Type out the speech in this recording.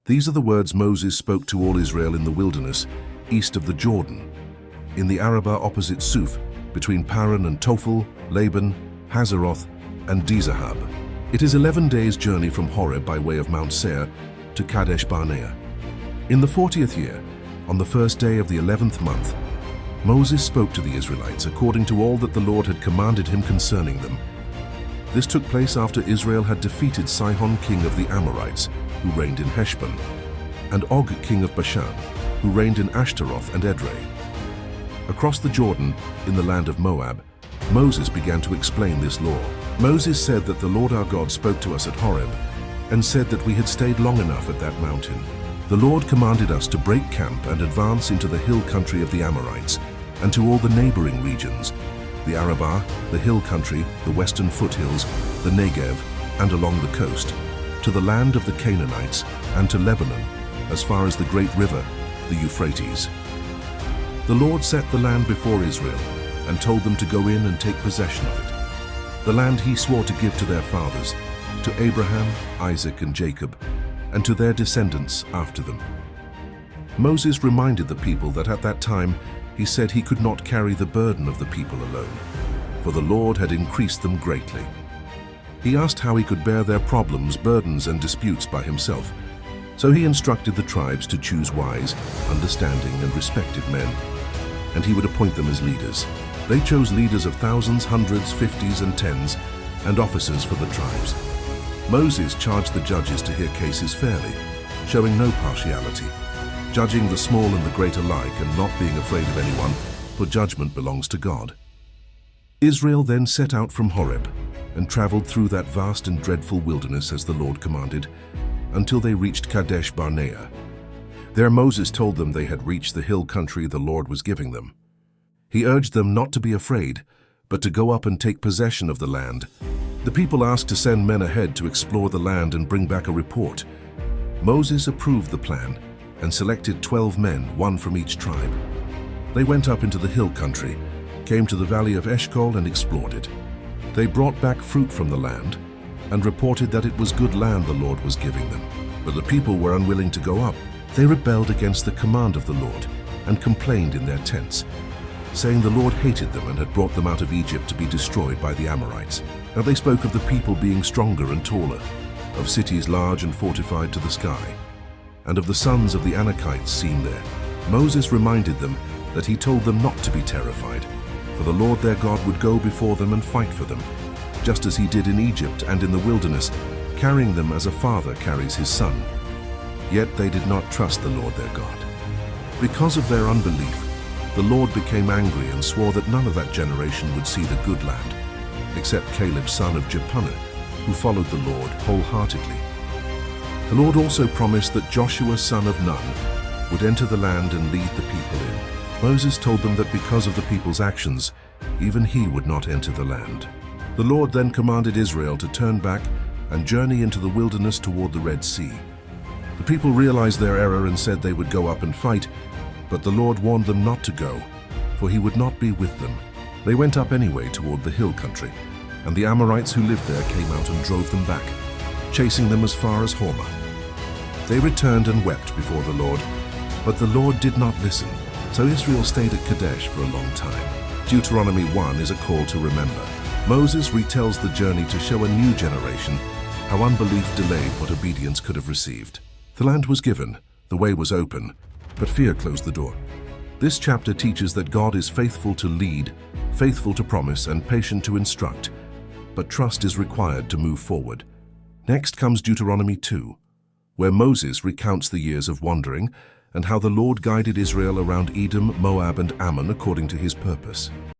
These are the words Moses spoke to all Israel in the wilderness, east of the Jordan, in the Arabah opposite Suf, between Paran and Tophel, Laban, Hazeroth, and Dizahab. It is 11 days' journey from Horeb by way of Mount Seir to Kadesh Barnea. In the 40th year, on the first day of the 11th month, Moses spoke to the Israelites according to all that the Lord had commanded him concerning them. This took place after Israel had defeated Sihon, king of the Amorites, who reigned in Heshbon, and Og, king of Bashan, who reigned in Ashtaroth and Edrei. Across the Jordan, in the land of Moab, Moses began to explain this law. Moses said that the Lord our God spoke to us at Horeb, and said that we had stayed long enough at that mountain. The Lord commanded us to break camp and advance into the hill country of the Amorites, and to all the neighboring regions, the Arabah, the hill country, the western foothills, the Negev, and along the coast, to the land of the Canaanites, and to Lebanon, as far as the great river, the Euphrates. The Lord set the land before Israel, and told them to go in and take possession of it, the land he swore to give to their fathers, to Abraham, Isaac, and Jacob, and to their descendants after them. Moses reminded the people that at that time he said he could not carry the burden of the people alone, for the Lord had increased them greatly. He asked how he could bear their problems, burdens, and disputes by himself. So he instructed the tribes to choose wise, understanding, and respected men, and he would appoint them as leaders. They chose leaders of thousands, hundreds, fifties, and tens, and officers for the tribes. Moses charged the judges to hear cases fairly, showing no partiality, judging the small and the great alike, and not being afraid of anyone, for judgment belongs to God. Israel then set out from Horeb, and traveled through that vast and dreadful wilderness as the Lord commanded, until they reached Kadesh Barnea. There Moses told them they had reached the hill country the Lord was giving them. He urged them not to be afraid, but to go up and take possession of the land. The people asked to send men ahead to explore the land and bring back a report. Moses approved the plan and selected 12 men, one from each tribe. They went up into the hill country, came to the valley of Eshcol, and explored it. They brought back fruit from the land and reported that it was good land the Lord was giving them. But the people were unwilling to go up. They rebelled against the command of the Lord and complained in their tents, saying the Lord hated them and had brought them out of Egypt to be destroyed by the Amorites. And they spoke of the people being stronger and taller, of cities large and fortified to the sky, and of the sons of the Anakites seen there. Moses reminded them that he told them not to be terrified, for the Lord their God would go before them and fight for them, just as he did in Egypt and in the wilderness, carrying them as a father carries his son. Yet they did not trust the Lord their God. Because of their unbelief, the Lord became angry and swore that none of that generation would see the good land, except Caleb son of Jephunneh, who followed the Lord wholeheartedly. The Lord also promised that Joshua son of Nun would enter the land and lead the people in. Moses told them that because of the people's actions, even he would not enter the land. The Lord then commanded Israel to turn back and journey into the wilderness toward the Red Sea. The people realized their error and said they would go up and fight, but the Lord warned them not to go, for he would not be with them. They went up anyway toward the hill country, and the Amorites who lived there came out and drove them back, chasing them as far as Hormah. They returned and wept before the Lord, but the Lord did not listen, so Israel stayed at Kadesh for a long time. Deuteronomy 1 is a call to remember. Moses retells the journey to show a new generation how unbelief delayed what obedience could have received. The land was given, the way was open, but fear closed the door. This chapter teaches that God is faithful to lead, faithful to promise, and patient to instruct, but trust is required to move forward. Next comes Deuteronomy 2, where Moses recounts the years of wandering and how the Lord guided Israel around Edom, Moab, and Ammon according to his purpose.